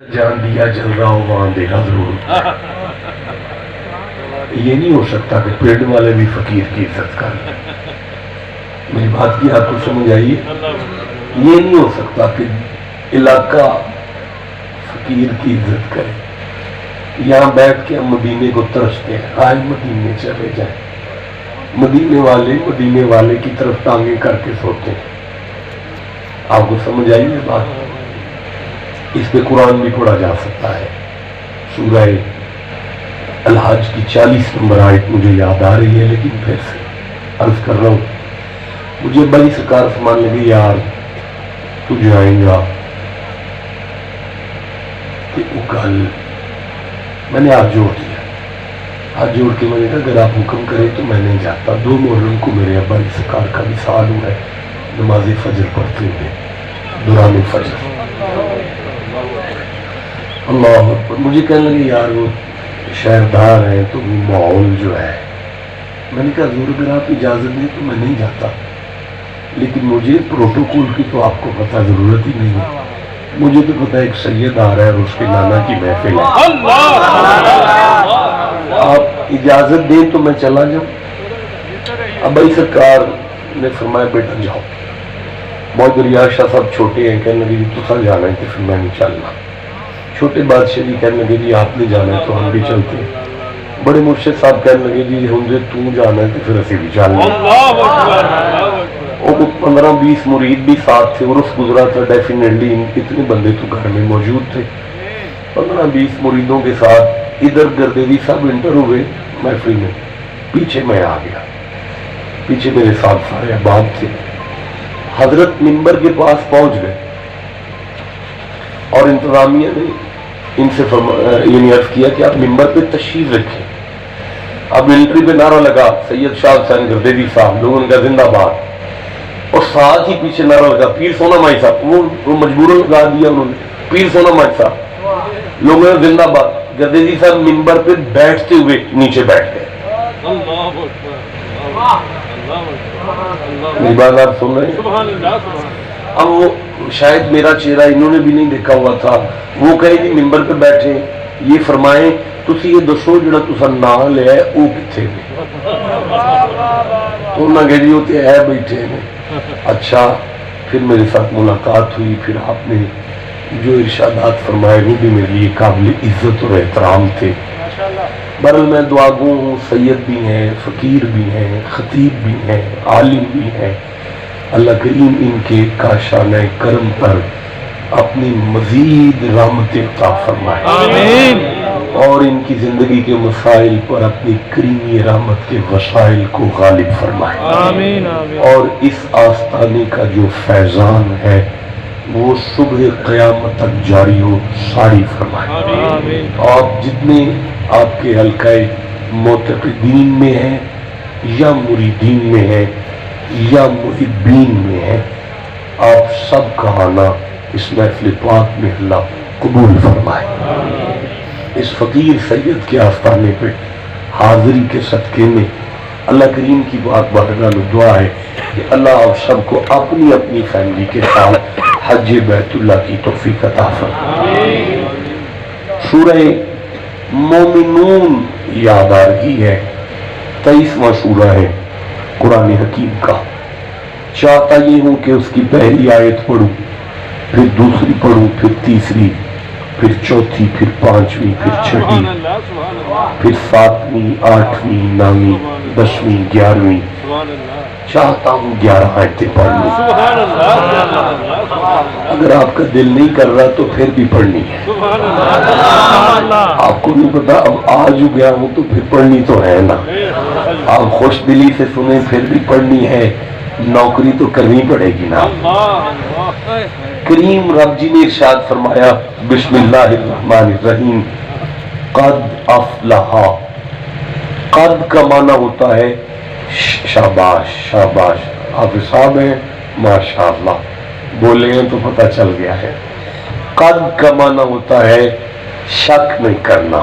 جان دیا جل رہا ہو وہاں دیکھا ضرور۔ یہ نہیں ہو سکتا کہ پیڑ والے بھی فقیر کی عزت کریں۔ میری بات کی آپ کو سمجھ آئیے؟ یہ نہیں ہو سکتا کہ علاقہ فقیر کی عزت کرے۔ یہاں بیٹھ کے ہم مدینے کو ترستے ہیں، آج مدینے چلے جائیں۔ مدینے والے کی طرف ٹانگیں کر کے سوتے ہیں۔ آپ کو سمجھ آئیے بات؟ اس پہ قرآن بھی پڑھا جا سکتا ہے۔ سورہ الحج کی 40 نمبر آیت مجھے یاد آ رہی ہے، لیکن پھر سے عرض کر رہا ہوں، مجھے بڑی سرکار فرمان لگی یار تو جائیں گا کہ وہ کل میں نے ہاتھ جوڑ دیا، ہاتھ جوڑ کے میں نے کہا اگر آپ حکم کریں تو میں نہیں جاتا۔ 2 محرم کو میرے ابا سرکار کا وصال ہوا ہے، نماز فجر پڑھتے ہوئے دوران فجر۔ اللہ اکبر۔ مجھے کہنے لگے یار وہ شہردار ہیں تو وہ ماحول جو ہے، میں نے کہا حضور اگر آپ اجازت دیں تو میں نہیں جاتا، لیکن مجھے پروٹوکول کی تو آپ کو پتہ ضرورت ہی نہیں ہے۔ مجھے تو پتہ ایک سید آ رہا ہے اور اس کے نانا کی محفل ہے، آپ اجازت دیں تو میں چلا جاؤں۔ ابائی سرکار نے فرمایا بیٹا جاؤ۔ مودر شاہ صاحب چھوٹے ہیں، کہنے لگے جی تو جانا ہے تو پھر میں نہیں چلنا۔ چھوٹے بادشاہ جی کہنے لگے جی آپ نے جانا ہے تو ہم بھی چلتے ہیں۔ بڑے مرشد صاحب کہنے لگے جی ہم سے تو جانا ہے تو پھر اسی بھی چلنا ہے۔ اور 15-20 مرید بھی ساتھ تھے، عرس گزرا تھا، ڈیفینیٹلی اتنے بندے تو گھر میں موجود تھے۔ 15-20 مریدوں کے ساتھ ادھر گردیوی صاحب انٹر ہوئے محفل میں، پیچھے میں آ گیا، پیچھے میرے ساتھ سارے احباب تھے۔ حضرت منبر کے پاس پہنچ گئے اور انتظامیہ نے ان سے یعنی عرض کیا کہ آپ منبر پہ تشریف رکھیں۔ اب ملٹری پہ نعرہ لگا سید شاہ حسین گردیوی صاحب، لوگوں نے کہا زندہ باد، اور ساتھ ہی پیچھے نعرہ لگا پیر سونا مائی صاحب، وہ مجبوراً لگا دیا انہوں نے پیر سونا مائی صاحب، لوگوں نے زندہ باد۔ گردیوی صاحب منبر پہ بیٹھتے ہوئے نیچے بیٹھ گئے۔ میری بات آپ سن رہے ہیں؟ اب وہ شاید میرا چہرہ انہوں نے بھی نہیں دیکھا ہوا تھا، وہ کہے جی ممبر پہ بیٹھے یہ فرمائیں تسی یہ دسو جڑا تسا نام لیا ہے وہ کتنے نے؟ تو انہوں نے کہا جی وہ تو ہے بیٹھے ہیں۔ اچھا، پھر میرے ساتھ ملاقات ہوئی، پھر آپ نے جو ارشادات فرمائے وہ بھی میرے لیے قابل عزت اور احترام تھے۔ بہرحال میں دعا گو ہوں، سید بھی ہیں، فقیر بھی ہیں، خطیب بھی ہیں، عالم بھی ہیں، اللہ کریم ان کے کاشانہ کرم پر اپنی مزید رحمت عطا فرمائے، آمین، اور ان کی زندگی کے مسائل پر اپنی کریمی رحمت کے وسائل کو غالب فرمائے، آمین، اور اس آستانے کا جو فیضان ہے وہ صبح قیامت تک جاری و ساری فرمائے، آمین۔ آپ جتنے آپ کے حلقہ معتقدین میں ہیں یا مریدین میں ہیں یا محبین میں ہیں، آپ سب کا آنا اس محفل پاک میں اللہ قبول فرمائے۔ اس فقیر سید کے آستانے پہ حاضری کے صدقے میں اللہ کریم کی پاک بارگاہ میں دعا ہے کہ اللہ آپ سب کو اپنی اپنی فیملی کے ساتھ حج بیت اللہ کی توفیق عطا فرمائے۔ سورہ مومنون یاد آ رہی ہے، 23واں سورہ ہے قرآن حکیم کا۔ چاہتا یہ ہوں کہ اس کی پہلی آیت پڑھوں، پھر دوسری پڑھوں، پھر تیسری، پھر چوتھی، پھر پانچویں، پھر چھٹی، پھر 7ویں، 8ویں، 9ویں، 10ویں، 11ویں۔ چاہتا ہوں 11 آیتیں پڑھ لوں، اگر آپ کا دل نہیں کر رہا تو پھر بھی پڑھنی ہے۔ آپ کو نہیں پتا اب آج گیا ہوں تو پھر پڑھنی تو ہے نا، آپ خوش دلی سے سنیں پھر بھی پڑھنی ہے، نوکری تو کرنی پڑے گی نا۔ کریم رب جی نے ارشاد فرمایا بسم اللہ الرحمن الرحیم، قد افلح۔ قد کا معنی ہوتا ہے شاباش شاباش، حافظ صاحب ہیں ماشاءاللہ، بولے ہیں تو پتہ چل گیا ہے۔ قد کا معنی ہوتا ہے شک نہیں کرنا،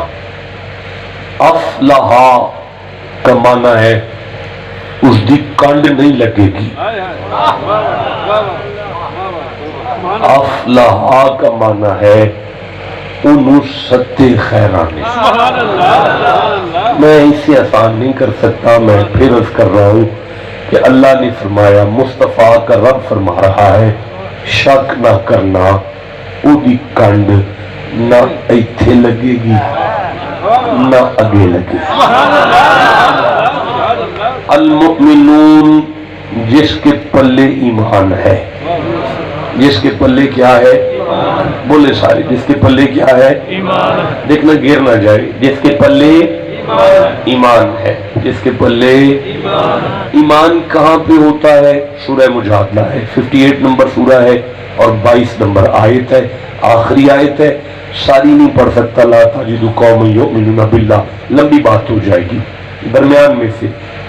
افلح کا معنی ہے اس دی کنڈ نہیں لگے گی، افلح کا معنی ہے انہوں ستے خیرانے. میں اسے آسان نہیں کر سکتا. میں پھر عرض کر رہا ہوں کہ اللہ نے فرمایا, مصطفیٰ کا رب فرما رہا ہے, شک نہ کرنا, اودی کنڈ نہ ایتھے لگے گی نہ اگے لگے گی. المؤمنون, جس کے پلے ایمان ہے. جس کے پلے کیا ہے؟ بولے سارے, جس کے پلے کیا ہے؟ دیکھنا گر نہ جائے. جس کے پلے ایمان ہے. جس کے پلے ایمان کہاں پہ ہوتا ہے؟ سورہ مجادلہ ہے, 58 نمبر سورہ ہے اور 22 نمبر آیت ہے, آخری آیت ہے. ساری نہیں پڑھ سکتا. لا تجد قوما یؤمنون باللہ, لمبی بات ہو جائے گی. درمیان میں سے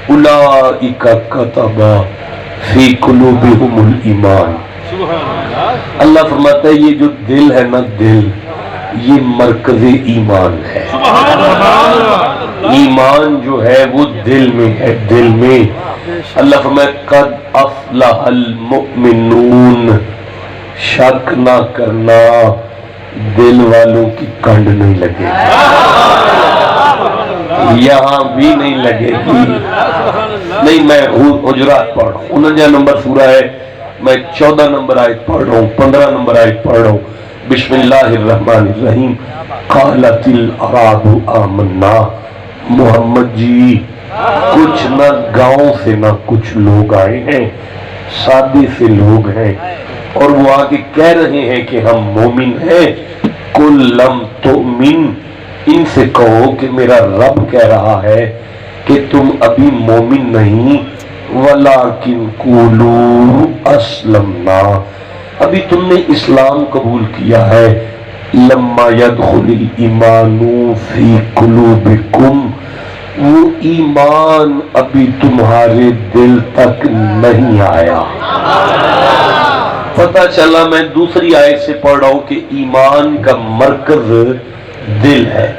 اولئک کتب فی قلوبہم الایمان. اللہ فرماتا ہے یہ جو دل ہے نا, دل یہ مرکز ایمان ہے. ایمان جو ہے وہ دل میں ہے, دل میں. اللہ فرماتا ہے قد افلح المؤمنون, شک نہ کرنا دل والوں کی کنڈ نہیں لگے گی, یہاں بھی نہیں لگے گی. نہیں, میں حجرات پڑھ رہا ہوں, 49 نمبر سورہ ہے, میں 14 نمبر آیت پڑھ رہا ہوں, 15 نمبر آیت پڑھ رہا ہوں. بسم اللہ الرحمن الرحیم. قالت الاعراب آمنا. محمد جی, کچھ نہ گاؤں سے نہ کچھ لوگ آئے ہیں, سادے سے لوگ ہیں, اور وہ آگے کہہ رہے ہیں کہ ہم مومن ہیں. قل لم تؤمن, ان سے کہو کہ میرا رب کہہ رہا ہے کہ تم ابھی مومن نہیں. ولیکن قولوا اسلمنا, ابھی تم نے اسلام قبول کیا ہے. لما يدخل الایمان فی قلوبکم, وہ ایمان ابھی تمہارے دل تک نہیں آیا. پتہ چلا, میں دوسری آیت سے پڑھ رہا ہوں کہ ایمان کا مرکز دل ہے.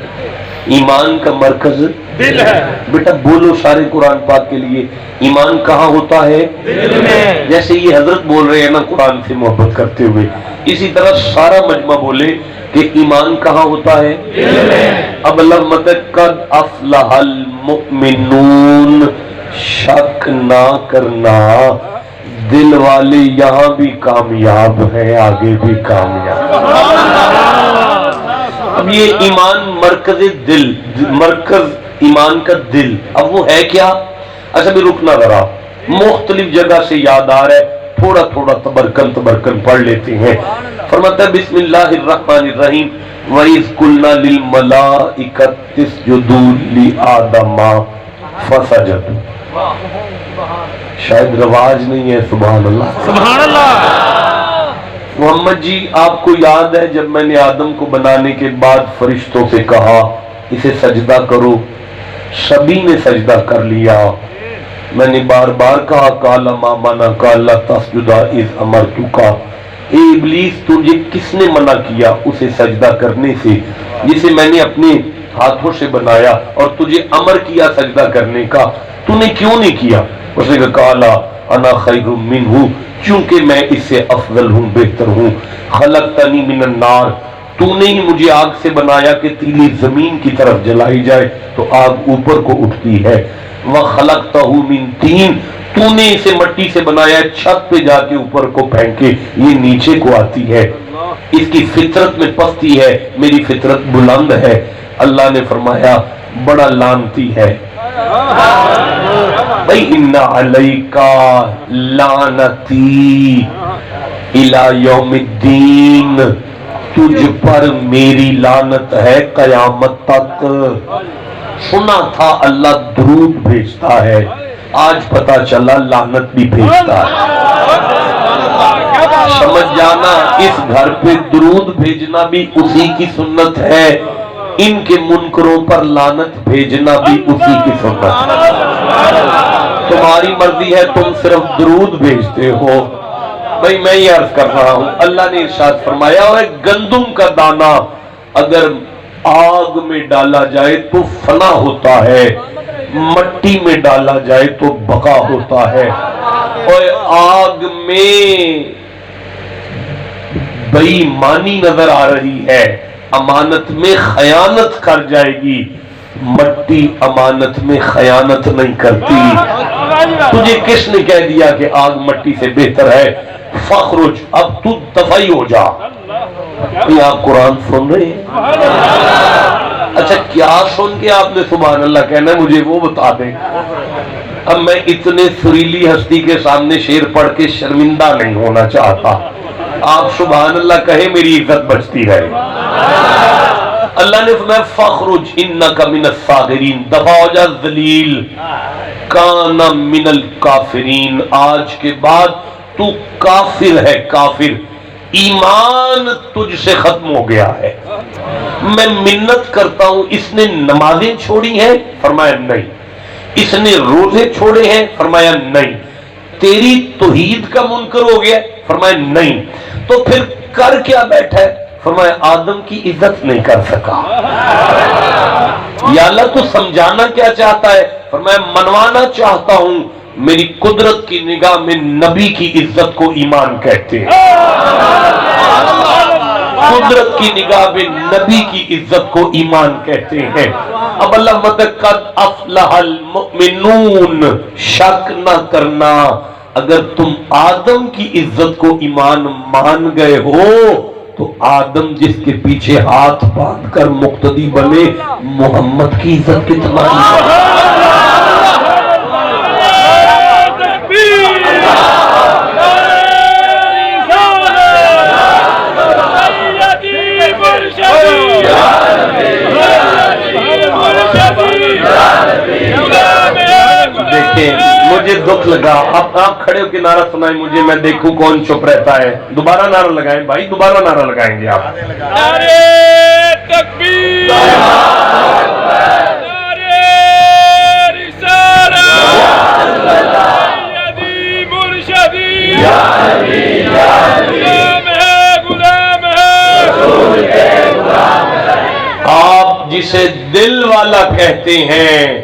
ایمان کا مرکز دل ہے. بیٹا بولو سارے قرآن پاک کے لیے, ایمان کہاں ہوتا ہے؟ دل میں. جیسے یہ حضرت بول رہے ہیں نا قرآن سے محبت کرتے ہوئے, اسی طرح سارا مجمع بولے کہ ایمان کہاں ہوتا ہے؟ دل میں. اب اللہ مطلب قد افلح المؤمنون, شک نہ کرنا دل والے یہاں بھی کامیاب ہیں, آگے بھی کامیاب. اب یہ ایمان مرکز دل, مرکز ایمان کا دل, اب وہ ہے کیا؟ اچھا بھی رکنا ذرا, مختلف جگہ سے یاد آ رہا ہے, تھوڑا تھوڑا تبرکن پڑھ لیتے ہیں. فرماتا ہے بسم اللہ الرحمن الرحیم. وَإِذْ قُلْنَا لِلْمَلَائِكَةِ اسْجُدُوا لِآدَمَ فَسَجَدُوا. شاید رواج نہیں ہے. سبحان اللہ, سبحان اللہ. محمد جی, آپ کو یاد ہے جب میں نے آدم کو بنانے کے بعد فرشتوں سے کہا اسے سجدہ کرو, سبھی نے سجدہ کر لیا. میں نے بار بار کہا قال ما منعک الا تسجد اذ امرتک. اے ابلیس, تجھے کس نے منع کیا اسے سجدہ کرنے سے جسے میں نے اپنے ہاتھوں سے بنایا اور تجھے امر کیا سجدہ کرنے کا, تو نے کیوں نہیں کیا؟ اس نے کہا قالا انا خیر منہ, چونکہ میں اس سے افضل ہوں, بہتر ہوں. خلقتنی من النار, تو نے ہی مجھے آگ سے بنایا کہ تیلی زمین کی طرف جلائی جائے تو آگ اوپر کو اٹھتی ہے. وَخَلَقْتَهُ مِن طِينٍ, تو نے اسے مٹی سے بنایا, چھت پہ جا کے اوپر کو پھینکے یہ نیچے کو آتی ہے. اس کی فطرت میں پستی ہے, میری فطرت بلند ہے. اللہ نے فرمایا بڑا لعنتی ہے بھئی, اِنَّ عَلَيْكَ لَعْنَتِي إِلَى يَوْمِ الدِّينِ, تجھ پر میری لعنت ہے قیامت تک. سنا تھا اللہ درود بھیجتا ہے, آج پتا چلا لعنت بھی بھیجتا ہے. سمجھ جانا, اس گھر پہ درود بھیجنا بھی اسی کی سنت ہے, ان کے منکروں پر لعنت بھیجنا بھی اسی کی سنت ہے. تمہاری مرضی ہے, تم صرف درود بھیجتے ہو. بھئی میں یہ عرض کر رہا ہوں, اللہ نے ارشاد فرمایا اور ایک گندم کا دانہ اگر آگ میں ڈالا جائے تو فنا ہوتا ہے, مٹی میں ڈالا جائے تو بقا ہوتا ہے. اور آگ میں بے ایمانی نظر آ رہی ہے, امانت میں خیانت کر جائے گی، مٹی امانت میں خیانت نہیں کرتی۔ تجھے کس نے کہہ دیا کہ آگ مٹی سے بہتر ہے؟ فخرج، اب تو دفعی ہو جا۔ یہ آپ قرآن سن رہے ہیں؟ اچھا کیا سن کے آپ نے سبحان اللہ کہنا ہے؟ مجھے وہ بتا دیں۔ اب میں اتنے سریلی ہستی کے سامنے شعر پڑھ کے شرمندہ نہیں ہونا چاہتا، آپ سبحان اللہ کہیں میری عزت بچتی رہے۔ اللہ نے فرمایا فخرج انک من الصاغرین، دفع ہو جا ذلیل، کان من الکافرین، آج کے بعد تو کافر ہے، کافر، ایمان تجھ سے ختم ہو گیا ہے۔ میں منت کرتا ہوں، اس نے نمازیں چھوڑی ہیں؟ فرمایا نہیں۔ اس نے روزے چھوڑے ہیں؟ فرمایا نہیں۔ تیری توحید کا منکر ہو گیا؟ فرمایا نہیں۔ تو پھر کر کیا بیٹھا ہے؟ فرمایا آدم کی عزت نہیں کر سکا۔ یا اللہ تو سمجھانا کیا چاہتا ہے؟ فرمایا منوانا چاہتا ہوں، میری قدرت کی نگاہ میں نبی کی عزت کو ایمان کہتے ہیں، قدرت کی نگاہ میں نبی کی عزت کو ایمان کہتے ہیں۔ اب اللہ مدد قد افلح المؤمنون، شک نہ کرنا، اگر تم آدم کی عزت کو ایمان مان گئے ہو تو آدم جس کے پیچھے ہاتھ باندھ کر مقتدی بنے، محمد کی عزت کتنا ہے۔ دیکھیں مجھے دکھ لگا، اب آپ کھڑے ہو کے نعرہ سنائیں مجھے، میں دیکھوں کون چپ رہتا ہے۔ دوبارہ نعرہ لگائیں بھائی، دوبارہ نعرہ لگائیں گے آپ۔ نعرے تکبیر، نعرے رسالت، سیدی مرشدی، غلام ہے، غلام ہے۔ آپ جسے دل والا کہتے ہیں،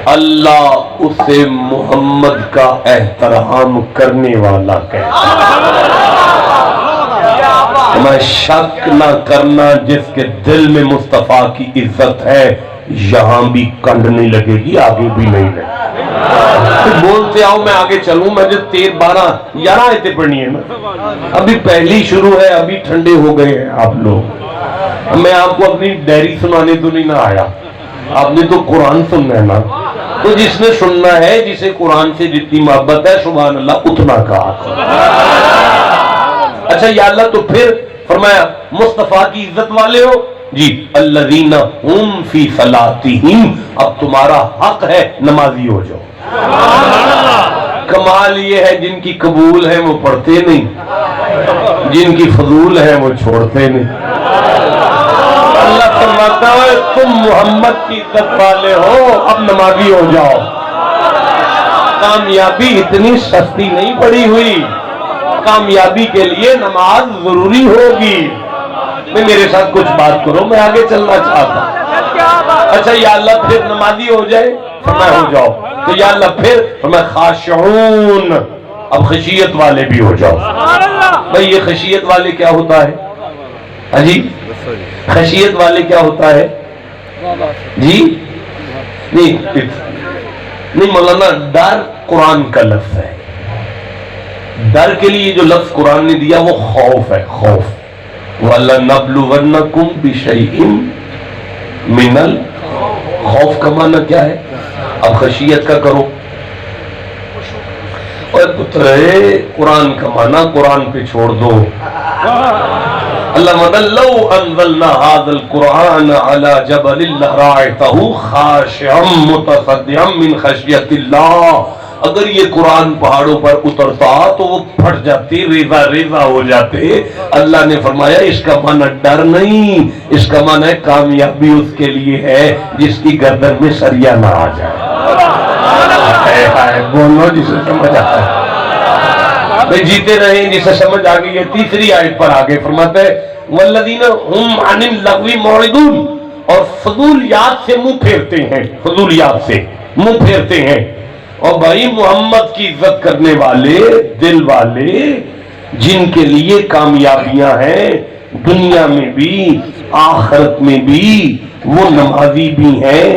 اللہ اسے محمد کا احترام کرنے والا کہتا ہے۔ میں شک نہ کرنا، جس کے دل میں مصطفیٰ کی عزت ہے یہاں بھی کنڈ نہیں لگے گی، آگے بھی نہیں لگے گی۔ بولتے آؤ میں آگے چلوں، میں جو 11 آیتیں پڑھنی ہے نا، ابھی پہلی شروع ہے، ابھی ٹھنڈے ہو گئے ہیں آپ لوگ۔ میں آپ کو اپنی ڈائری سنانے تو نہیں نہ آیا، آپ نے تو قرآن سننا ہے نا۔ تو جس نے سننا ہے، جسے قرآن سے جتنی محبت ہے، سبحان اللہ اتنا کہا۔ اچھا یا اللہ، تو پھر فرمایا مصطفیٰ کی عزت والے ہو جی، الذین هم فی صلاتہم، اب تمہارا حق ہے نمازی ہو جاؤ۔ کمال یہ ہے جن کی قبول ہے وہ پڑھتے نہیں، جن کی فضول ہے وہ چھوڑتے نہیں۔ اللہ فرماتا ہے تم محمد کی عزت والے ہو، اب نمازی ہو جاؤ۔ کامیابی اتنی سستی نہیں پڑی ہوئی، کامیابی کے لیے نماز ضروری ہوگی۔ میرے ساتھ کچھ بات کرو، میں آگے چلنا چاہتا۔ اچھا یا اللہ پھر نمازی ہو جائے، فرمایا ہو جاؤ، تو یا اللہ پھر فرمایا خاشعون، اب خشیت والے بھی ہو جاؤ۔ بھئی یہ خشیت والے کیا ہوتا ہے؟ جی خشیت والے کیا ہوتا ہے جی؟ نہیں مولانا، ڈر قرآن کا لفظ ہے، ڈر کے لیے جو لفظ قرآن نے دیا وہ خوف ہے، خوف۔ وَلَنَبْلُوَنَّكُمْ بِشَيْءٍ مِّنَ الْخَوْفِ کا معنی کیا ہے؟ اب خشیت کا کرو۔ اور پترے قرآن کا معنی قرآن پہ چھوڑ دو۔ اللہ مدل لو انزلنا هذا القرآن على جبل لرأيته خاشعا متصدعا من خشیت اللہ، اگر یہ قرآن پہاڑوں پر اترتا تو وہ پھٹ جاتے، ریزہ ریزہ ہو جاتے۔ اللہ نے فرمایا اس کا معنی ڈر نہیں، اس کا معنی ہے کامیابی اس کے لیے ہے جس کی گردن میں سریا نہ آ جائے۔ بولو جسے سمجھ آتا ہے، میں جیتے رہیں جسے سمجھ آگئی ہے۔ تیسری آیت پر آگے فرماتا ہے والذین هم عن اللغو معرضون، اور فضولیات سے منہ پھیرتے ہیں، فضولیات سے منہ پھیرتے ہیں۔ اور بھائی محمد کی عزت کرنے والے دل والے، جن کے لیے کامیابیاں ہیں، دنیا میں بھی آخرت میں بھی وہ نمازی بھی ہیں،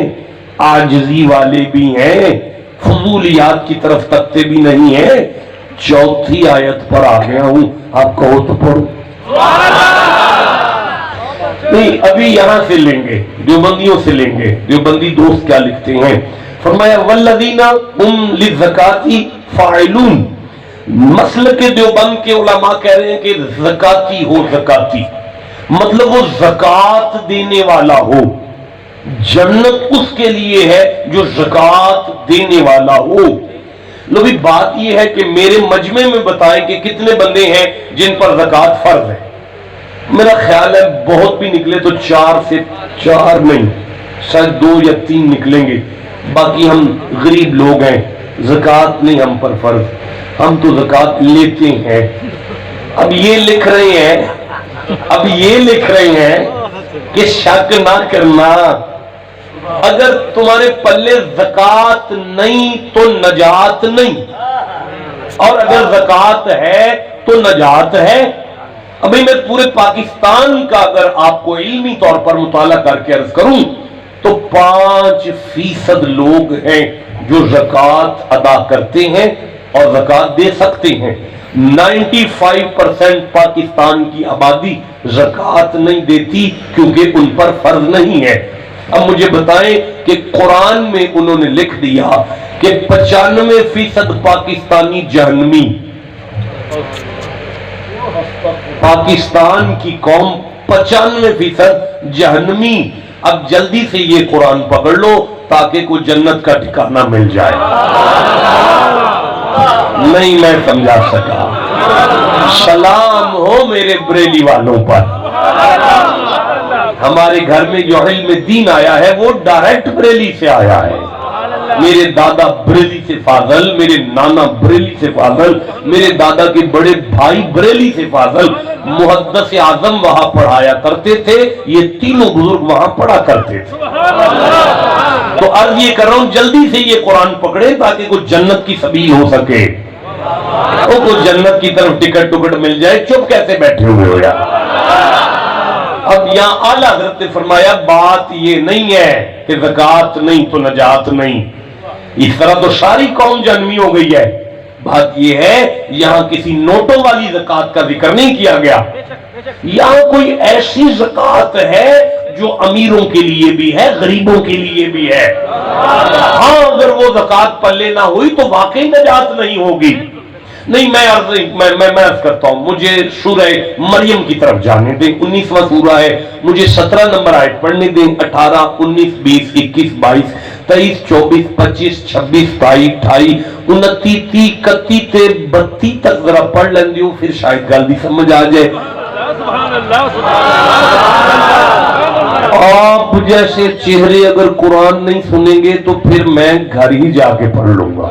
عاجزی والے بھی ہیں، فضولیات کی طرف تکتے بھی نہیں ہیں۔ چوتھی آیت پر آ گیا ہوں، آپ کہو تو پڑھو۔ نہیں ابھی یہاں سے لیں گے، دیوبندیوں سے لیں گے۔ دیوبندی دوست کیا لکھتے ہیں، فرمایا والذین هم للزکاۃ فاعلون۔ مسلک دیوبند کے علماء کہہ رہے ہیں کہ زکاتی ہو، زکاتی مطلب وہ زکات دینے والا ہو، جنت اس کے لیے ہے جو زکات دینے والا ہو۔ لو بھی بات یہ ہے کہ میرے مجمع میں بتائیں کہ کتنے بندے ہیں جن پر زکات فرض ہے۔ میرا خیال ہے بہت بھی نکلے تو 4 سے 4 نہیں، شاید 2 یا 3 نکلیں گے، باقی ہم غریب لوگ ہیں، زکات نہیں ہم پر فرض، ہم تو زکات لیتے ہیں۔ اب یہ لکھ رہے ہیں کہ شک نہ کرنا، اگر تمہارے پلے زکات نہیں تو نجات نہیں، اور اگر زکات ہے تو نجات ہے۔ ابھی میں پورے پاکستان کا اگر آپ کو علمی طور پر مطالعہ کر کے عرض کروں تو 5% لوگ ہیں جو زکات ادا کرتے ہیں اور زکات دے سکتے ہیں۔ 95% پاکستان کی آبادی زکات نہیں دیتی کیونکہ ان پر فرض نہیں ہے۔ اب مجھے بتائیں کہ قرآن میں انہوں نے لکھ دیا کہ 95% پاکستانی جہنمی، پاکستان کی قوم 95% جہنمی۔ اب جلدی سے یہ قرآن پکڑ لو تاکہ کوئی جنت کا ٹھکانہ مل جائے۔ نہیں میں سمجھا سکا، سلام ہو میرے بریلی والوں پر۔ ہمارے گھر میں جو علم دین آیا ہے وہ ڈائریکٹ بریلی سے آیا ہے۔ میرے دادا بریلی سے فاضل، میرے نانا بریلی سے فاضل، میرے دادا کے بڑے بھائی بریلی سے فاضل، محدث اعظم وہاں پڑھایا کرتے تھے، یہ تینوں بزرگ وہاں پڑھا کرتے تھے۔ تو عرض یہ کر رہا ہوں جلدی سے یہ قرآن پکڑے تاکہ کوئی جنت کی سبیل ہو سکے، کوئی جنت کی طرف ٹکٹ مل جائے۔ چپ کیسے بیٹھے ہوئے ہو یار؟ اب یہاں اعلیٰ حضرت نے فرمایا بات یہ نہیں ہے کہ زکات نہیں تو نجات نہیں، اس طرح تو ساری قوم جہنمی ہو گئی ہے۔ بات یہ ہے یہاں کسی نوٹوں والی زکات کا ذکر نہیں کیا گیا، یہاں کوئی ایسی زکات ہے جو امیروں کے لیے بھی ہے، غریبوں کے لیے بھی ہے۔ ہاں اگر وہ زکات پلے نہ ہوئی تو واقعی نجات نہیں ہوگی۔ نہیں میں عرض کرتا ہوں، مجھے سورہ مریم کی طرف جانے دیں، 19واں سورہ ہے، مجھے 17 نمبر آیت پڑھنے دیں، 18 19 20 21 22 23 24 25 26 27 28 29 30 31 32 تک ذرا پڑھ لیں دیو، پھر شاید گل بھی سمجھ آ جائے۔ آپ جیسے چہرے اگر قرآن نہیں سنیں گے تو پھر میں گھر ہی جا کے پڑھ لوں گا۔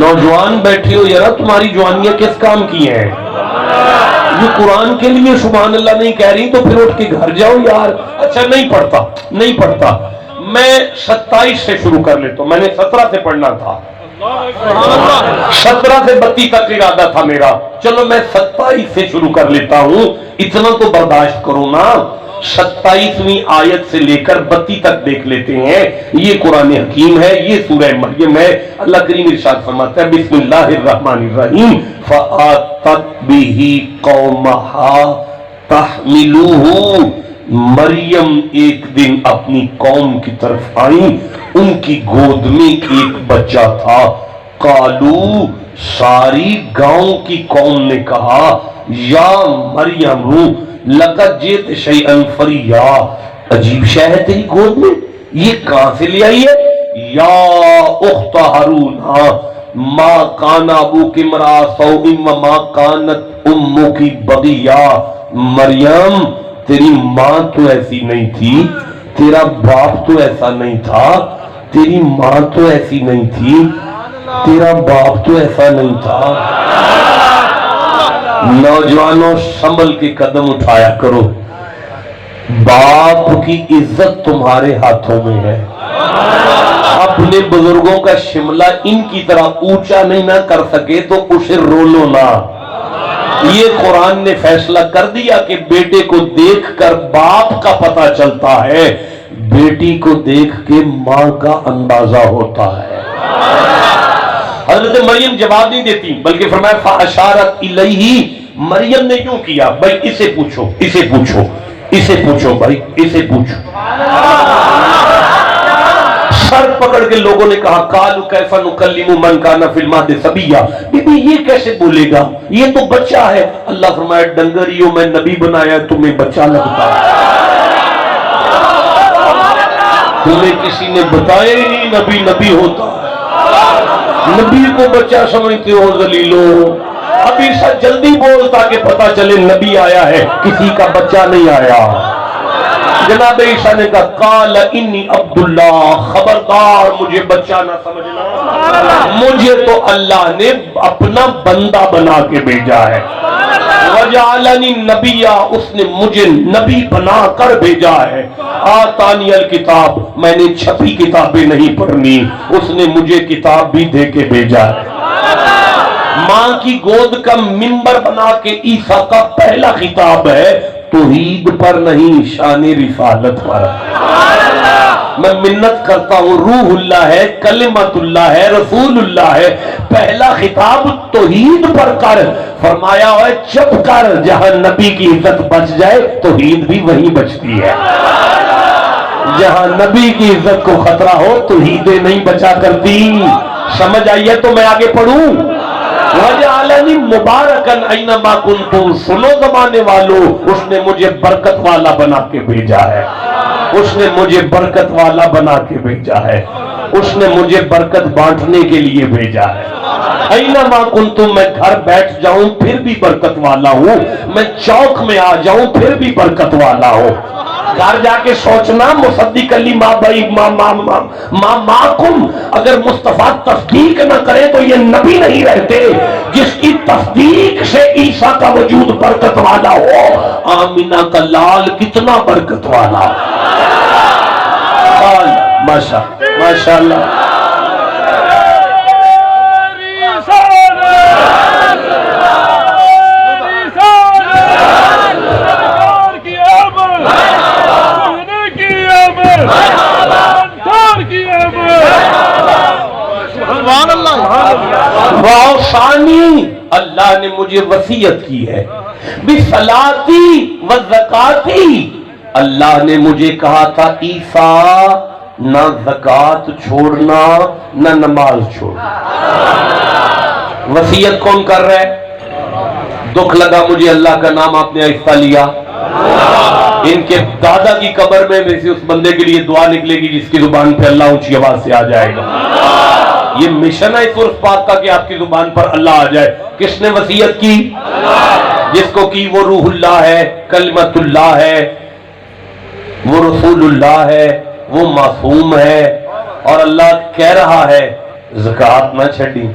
نوجوان بیٹھے ہو یار، تمہاری جوانیاں کس کام کی ہیں؟ یہ قرآن کے لیے سبحان اللہ نہیں کہہ رہی تو پھر اٹھ کے گھر جاؤ یار۔ اچھا نہیں پڑھتا، میں 27 سے شروع کر لیتا ہوں، میں نے 17 سے پڑھنا تھا، 17 سے 32 تک ارادہ تھا میرا، چلو میں 27 سے شروع کر لیتا ہوں، اتنا تو برداشت کرو نا۔ 27ویں آیت سے لے کر 32 تک دیکھ لیتے ہیں، یہ قرآن حکیم ہے، یہ سورہ مریم ہے۔ اللہ کریم ارشاد فرماتا ہے بسم اللہ الرحمن الرحیم فآتت بہ قومہا تحملوہ۔ مریم ایک دن اپنی قوم کی طرف آئیں، ان کی گود میں ایک بچہ تھا۔ قالو، ساری گاؤں کی قوم نے کہا یا مریم لقد جئت شیئا فریا، عجیب شے ہے تیری گود میں، یہ کہاں سے لے آئی ہے؟ یا اخت ہارون ما کان ابوک امرأ سوء وما کانت امک بغیا۔ مریم تیری ماں تو ایسی نہیں تھی، تیرا باپ تو ایسا نہیں تھا، تیری ماں تو ایسی نہیں تھی، تیرا باپ تو ایسا نہیں تھا۔ نوجوانوں سنبھل کے قدم اٹھایا کرو، باپ کی عزت تمہارے ہاتھوں میں ہے۔ اپنے بزرگوں کا شملہ ان کی طرح اونچا نہیں نہ کر سکے تو اسے رولو نہ، یہ قرآن نے فیصلہ کر دیا کہ بیٹے کو دیکھ کر باپ کا پتہ چلتا ہے، بیٹی کو دیکھ کے ماں کا اندازہ ہوتا ہے۔ حضرت مریم جواب نہیں دیتی بلکہ فرمایا فَأَشَارَتْ إِلَيْهِ، مریم نے کیوں کیا؟ بھائی اسے پوچھو، اسے پوچھو، اسے پوچھو، بھائی اسے پوچھو۔ سر پکڑ کے لوگوں نے کہا قَالُوا كَيْفَ نُكَلِّمُ مَنْ كَانَ فِي الْمَهْدِ صَبِيًّا، بی بی یہ کیسے بولے گا، یہ تو بچہ ہے۔ اللہ فرمایا ڈنگریوں میں نبی بنایا، تمہیں بچہ لگتا ہے، تمہیں کسی نے بتایا ہی نہیں نبی نبی ہوتا ہے، نبی کو بچہ سمجھتے ہو ذلیلو۔ ابھی سا جلدی بول تاکہ پتا چلے نبی آیا ہے، کسی کا بچہ نہیں آیا۔ جناب عیسیٰ نے کہا قال انی عبداللہ، خبردار مجھے بچہ نہ سمجھنا، مجھے تو اللہ نے اپنا بندہ بنا کے بھیجا ہے۔ وجعلنی نبیا، اس نے مجھے نبی بنا کر بھیجا ہے۔ آتانی الکتاب، میں نے چھپی کتابیں نہیں پڑھنی، اس نے مجھے کتاب بھی دے کے بھیجا ہے۔ ماں کی گود کا منبر بنا کے عیسیٰ کا پہلا خطاب ہے توحید پر نہیں، شان رسالت پر۔ میں منت کرتا ہوں، روح اللہ ہے، کلمت اللہ ہے، رسول اللہ ہے، پہلا خطاب توحید پر کر۔ فرمایا ہے چپ کر، جہاں نبی کی عزت بچ جائے توحید بھی وہیں بچتی ہے، جہاں نبی کی عزت کو خطرہ ہو توحیدیں نہیں بچا کرتی۔ سمجھ آئیے تو میں آگے پڑھوں۔ وَجَعَلَنِي مُبَارَكًا أَيْنَمَا كُنتُ، سنو زمانے والو، اس نے مجھے برکت والا بنا کے بھیجا ہے، اس نے مجھے برکت والا بنا کے بھیجا ہے، اس نے مجھے برکت بانٹنے کے لیے بھیجا ہے۔ أَيْنَمَا كُنتُ، میں گھر بیٹھ جاؤں پھر بھی برکت والا ہوں، میں چوک میں آ جاؤں پھر بھی برکت والا ہوں۔ گھر جا کے سوچنا مصدق علی معکم، اگر مصطفیٰ تصدیق نہ کرے تو یہ نبی نہیں رہتے۔ جس کی تصدیق سے عیسیٰ کا وجود برکت والا ہو، آمینہ کا لال کتنا برکت والا۔ ماشاء اللہ۔ وَأَوْصَانِي، اللہ نے مجھے وصیت کی ہے، بِصَلَاتِي وَزَكَاتِي، اللہ نے مجھے کہا تھا عیسیٰ نہ زکوٰۃ چھوڑنا نہ نماز چھوڑنا۔ وصیت کون کر رہا ہے؟ دکھ لگا مجھے، اللہ کا نام آپ نے آہستہ لیا۔ ان کے دادا کی قبر میں اس بندے کے لیے دعا نکلے گی جس کی زبان پہ اللہ اونچی آواز سے آ جائے گا۔ یہ مشن ہے سورۃ پاک کا کہ آپ کی زبان پر اللہ آ جائے۔ کس نے وصیت کی؟ جس کو کی وہ روح اللہ ہے، کلمت اللہ ہے، وہ رسول اللہ ہے، وہ معصوم ہے، اور اللہ کہہ رہا ہے زکوٰۃ نہ چھڑی۔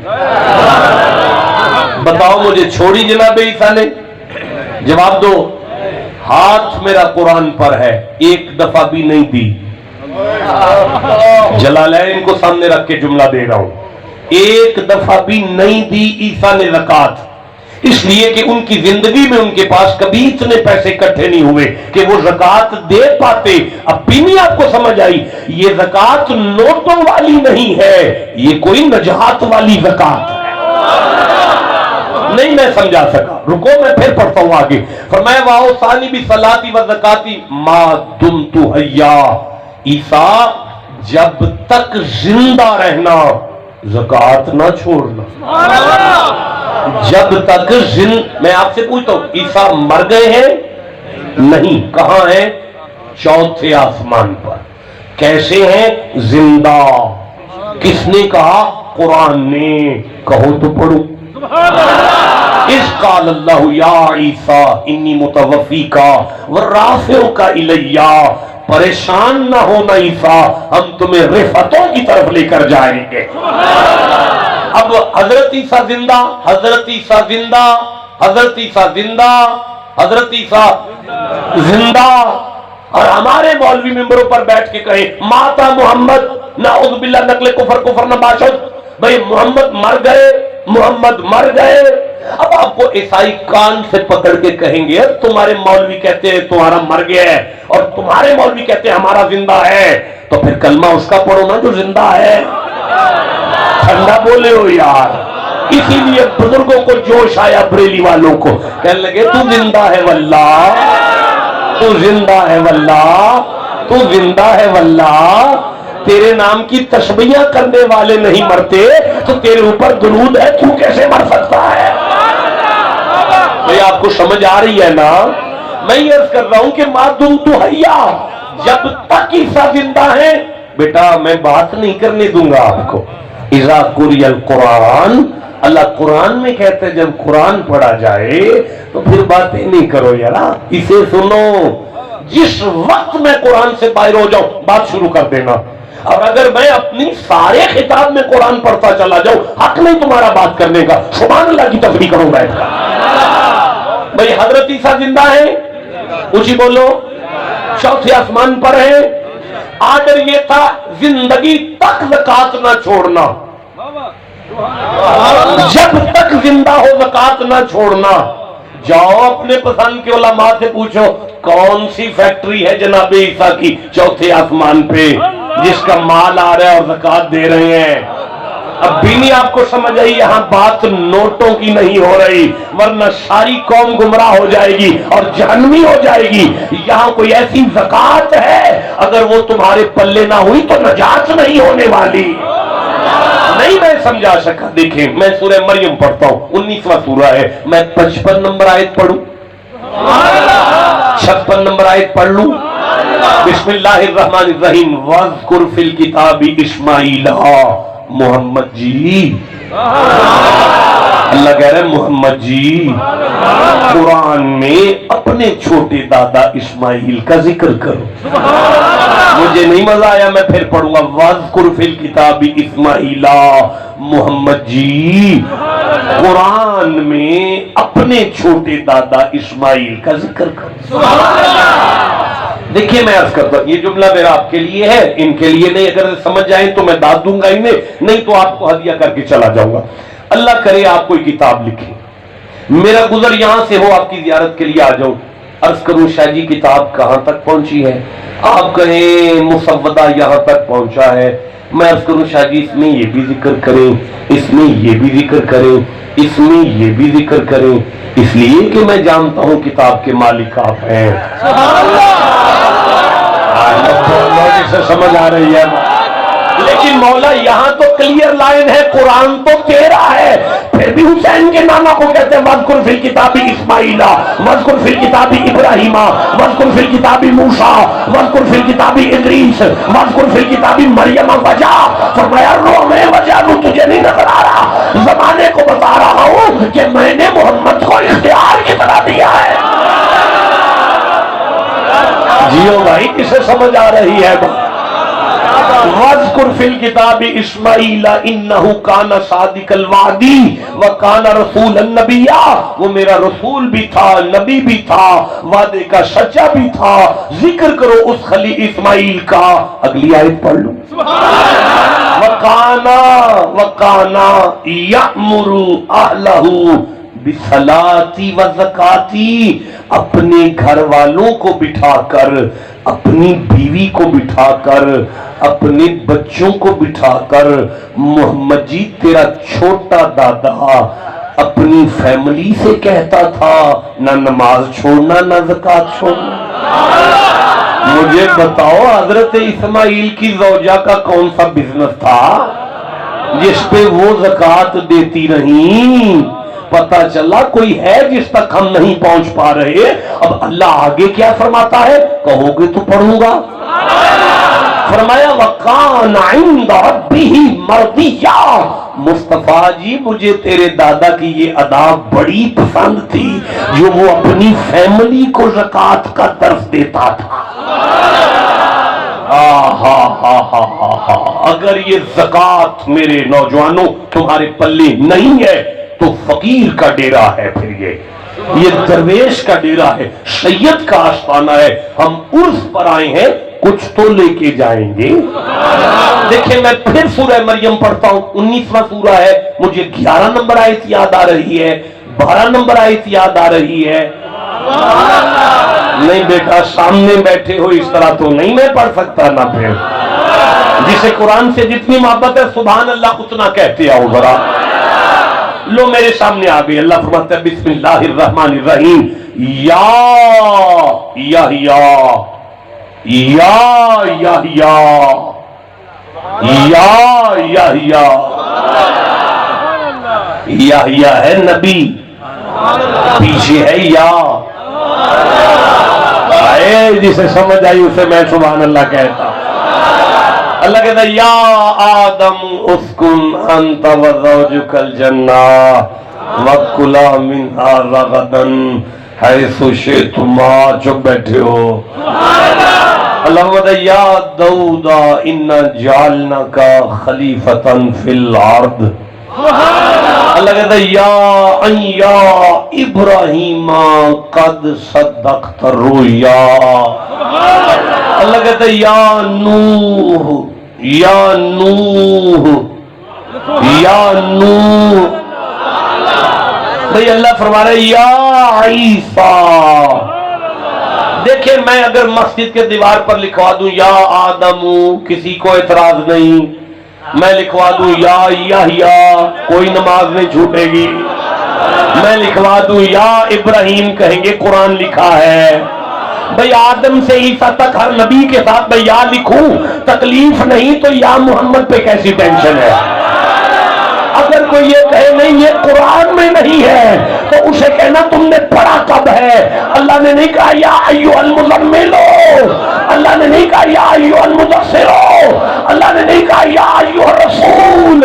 بتاؤ مجھے چھوڑی جناب عیسیٰ نے؟ جواب دو۔ ہاتھ میرا قرآن پر ہے، ایک دفعہ بھی نہیں دی۔ جلالین کو سامنے رکھ کے جملہ دے رہا ہوں، ایک دفعہ بھی نہیں دی عیسیٰ نے زکوٰۃ، اس لیے کہ ان کی زندگی میں ان کے پاس کبھی اتنے پیسے اکٹھے نہیں ہوئے کہ وہ زکوٰۃ دے پاتے۔ اب بھی نہیں آپ کو سمجھ آئی؟ یہ زکوٰۃ نوٹوں والی نہیں ہے، یہ کوئی نجات والی زکوٰۃ ہے۔ نہیں میں سمجھا سکا، رکو میں پھر پڑھتا ہوں آگے۔ فرمایا وَأَوْصَانِي بِصَلَاتِي وَزَكَاتِي مَا دُمْتُ حَيًّا، عیسیٰ جب تک زندہ رہنا زکوٰۃ نہ چھوڑنا۔ جب تک میں آپ سے پوچھتا ہوں عیسیٰ مر گئے ہیں؟ نہیں۔ کہاں ہیں؟ چوتھے آسمان پر۔ کیسے ہیں؟ زندہ۔ کس نے کہا؟ قرآن نے۔ کہو تو پڑھو۔ اس قال اللہ یا عیسیٰ انی متوفیکا ورافعک الیہ، پریشان نہ ہونا عیسیٰ، ہم تمہیں رفعتوں کی طرف لے کر جائیں گے۔ اب حضرت عیسیٰ زندہ، حضرت عیسیٰ زندہ، حضرت عیسیٰ زندہ، حضرت عیسیٰ زندہ، اور ہمارے مولوی ممبروں پر بیٹھ کے کہیں ماتا محمد، نعوذ باللہ، نقل کفر، کفر نباشد۔ بھئی محمد مر گئے، محمد مر گئے، اب آپ کو عیسائی کان سے پکڑ کے کہیں گے تمہارے مولوی کہتے ہیں تمہارا مر گیا ہے اور تمہارے مولوی کہتے ہیں ہمارا زندہ ہے، تو پھر کلمہ اس کا پڑھو نا جو زندہ ہے. ٹھنڈا بولے ہو یار. اسی لیے بزرگوں کو جوش آیا بریلی والوں کو، کہنے لگے تو زندہ ہے واللہ، تو زندہ ہے واللہ، تو زندہ ہے واللہ. تیرے نام کی تسبیحاں کرنے والے نہیں مرتے تو تیرے اوپر درود ہے، تو کیسے مر سکتا ہے؟ بھئی آپ کو سمجھ آ رہی ہے نا؟ میں یہ عرض کر رہا ہوں کہ ما دمت حیا، جب تک عیسیٰ زندہ ہے بیٹا میں بات نہیں کرنے دوں گا آپ کو. اذا قرئ القرآن، اللہ قرآن میں کہتے ہیں جب قرآن پڑھا جائے تو پھر باتیں نہیں کرو یار، اسے سنو. جس وقت میں قرآن سے باہر ہو جاؤں بات شروع کر دینا. اور اگر میں اپنی سارے خطاب میں قرآن پڑھتا چلا جاؤں حق نہیں تمہارا بات کرنے کا. سبحان اللہ کی تسبیح کروں بیٹھ کر. بھئی حضرت عیسیٰ زندہ ہے، اونچی بولو. چوتھے آسمان پر ہے. آرڈر یہ تھا زندگی تک زکات نہ چھوڑنا، جب تک زندہ ہو زکات نہ چھوڑنا. جاؤ اپنے پسند کے علماء سے پوچھو کون سی فیکٹری ہے جناب عیسیٰ کی چوتھے آسمان پہ جس کا مال آ رہا ہے اور زکات دے رہے ہیں. اب بھی نہیں آپ کو سمجھ آئی؟ یہاں بات نوٹوں کی نہیں ہو رہی، ورنہ ساری قوم گمراہ ہو جائے گی اور جہنمی ہو جائے گی. یہاں کوئی ایسی زکات ہے اگر وہ تمہارے پلے نہ ہوئی تو نجات نہیں ہونے والی. نہیں میں سمجھا سکا. دیکھیں میں سورہ مریم پڑھتا ہوں، 19واں سورہ ہے. میں 55 نمبر آیت پڑھوں، 56 نمبر آیت پڑھ لوں. بسم اللہ الرحمن الرحیم. وَاذْكُرْ فِي الْكِتَابِ اسماعیل. محمد جی، اللہ کہہ رہے ہیں محمد جی قرآن میں اپنے چھوٹے دادا اسماعیل کا ذکر کرو. مجھے نہیں مزہ آیا، میں پھر پڑھوں گا. وَاذْكُرْ فِي الْكِتَابِ اسماعیل. محمد جی قرآن میں اپنے چھوٹے دادا اسماعیل کا ذکر کرو. دیکھیے میں عرض کرتا ہوں یہ جملہ میرا آپ کے لیے ہے، ان کے لیے نہیں. اگر سمجھ جائیں تو میں داد دوں گا انہیں، نہیں تو آپ کو ہدیہ کر کے چلا جاؤں گا. اللہ کرے آپ کوئی کتاب لکھیں، میرا گزر یہاں سے ہو، آپ کی زیارت کے لیے آ جاؤں. عرض کروں شاہ جی کتاب کہاں تک پہنچی ہے؟ آپ کہیں مسودہ یہاں تک پہنچا ہے. میں عرض کروں شاہ جی اس میں یہ بھی ذکر کریں، اس میں یہ بھی ذکر کریں، اس میں یہ بھی ذکر کریں، اس لیے کہ میں جانتا ہوں کتاب کے مالک آپ ہیں. سے سمجھ آ رہی ہے؟ لیکن مولا یہاں تو کلیئر لائن ہے، قرآن تو تیرا ہے. پھر بھی حسین کے نانا کو کہتے ہیں وَاذْكُرْ فِي الْكِتَابِ اسماعیل، وَاذْكُرْ فِي الْكِتَابِ ابراہیم، وَاذْكُرْ فِي الْكِتَابِ موسیٰ، وَاذْكُرْ فِي الْكِتَابِ ادریس، وَاذْكُرْ فِي الْكِتَابِ مریم. وجہ فرمایا رو میں وجہ رو تجھے نہیں نظر آ رہا، زمانے کو بتا رہا ہوں کہ میں نے محمد کو اختیار کی طرح دیا ہے. جیو بھائی کسے سمجھ آ رہی ہے؟ وَاذْكُرْ فِي الْكِتَابِ اسماعیل اِنَّهُ كَانَ صَادِقَ الْوَعْدِ وَكَانَ رَسُولًا نَبِيًّا. وہ میرا رسول بھی تھا، نبی بھی تھا، وعدے کا سچا بھی تھا. ذکر کرو اس خلیل اسماعیل کا. اگلی آیت پڑھ لوں. وَكَانَ يَأْمُرُ أَهْلَهُ بِالصَّلَاةِ وَالزَّكَاةِ. اپنے گھر والوں کو بٹھا کر، اپنی بیوی کو بٹھا کر، اپنے بچوں کو بٹھا کر، محمد جی تیرا چھوٹا دادا اپنی فیملی سے کہتا تھا نہ نماز چھوڑنا نہ زکات چھوڑنا. مجھے بتاؤ حضرت اسماعیل کی زوجہ کا کون سا بزنس تھا جس پہ وہ زکات دیتی رہیں؟ پتا چلا کوئی ہے جس تک ہم نہیں پہنچ پا رہے. اب اللہ آگے کیا فرماتا ہے؟ کہو گے تو پڑھوں گا. فرمایا وَقَانَ عِنْدَ رَبِّهِ مَرْضِيًّا. مصطفیٰ جی مجھے تیرے دادا کی یہ ادا بڑی پسند تھی جو وہ اپنی فیملی کو زکات کا درس دیتا تھا. اگر یہ زکات میرے نوجوانوں تمہارے پلے نہیں ہے تو فقیر کا ڈیرا ہے، پھر یہ درویش کا ڈیرا ہے، سید کا آستانہ ہے. ہم عرس پر آئے ہیں، کچھ تو لے کے جائیں گے. دیکھیں میں پھر سورہ مریم پڑھتا ہوں، 19واں سورہ ہے. مجھے 11 نمبر آیت یاد آ رہی ہے. 12 نمبر آیت یاد آ رہی ہے؟ نہیں بیٹا، سامنے بیٹھے ہو اس طرح تو نہیں میں پڑھ سکتا نا. پھر جسے قرآن سے جتنی محبت ہے سبحان اللہ اتنا کہتے آؤ ذرا. لو میرے سامنے آ گئی. اللہ فرماتا ہے بسم اللہ الرحمن الرحیم یا یحییٰ یا یحییٰ یا یحییٰ. یحییٰ ہے نبی، پیچھے ہے یا. جسے سمجھ آئی اسے میں سبحان اللہ کہتا. اللہ کہتا ہے یا آدم اسکن انت وزوجک الجنہ وکلا منہا رغدا حیث شئتما. چپ بیٹھے ہو. اللہ کہتا ہے یا داؤد انا جعلناک خلیفۃ فی الارض. اللہ کہتا ہے یا ابراہیم قد صدقت الرؤیا. اللہ کہتا ہے یا نوح بھئی اللہ فرما رہے یا عیسیٰ. دیکھیں میں اگر مسجد کے دیوار پر لکھوا دوں یا آدم کسی کو اعتراض نہیں، میں لکھوا دوں یا یحییٰ کوئی نماز نہیں چھوٹے گی، میں لکھوا دوں یا ابراہیم کہیں گے قرآن لکھا ہے. بھئی آدم سے عیسیٰ تک ہر نبی کے ساتھ میں یا لکھوں تکلیف نہیں تو یا محمد پہ کیسی ٹینشن ہے؟ اگر کوئی یہ کہے نہیں یہ قرآن میں نہیں ہے تو اسے کہنا تم نے پڑھا کب ہے؟ اللہ نے نہیں کہا یا ایھا المزمل، اللہ نے نہیں کہا یا ایھا المدثر، اللہ نے نہیں کہا یا ایھا الرسول،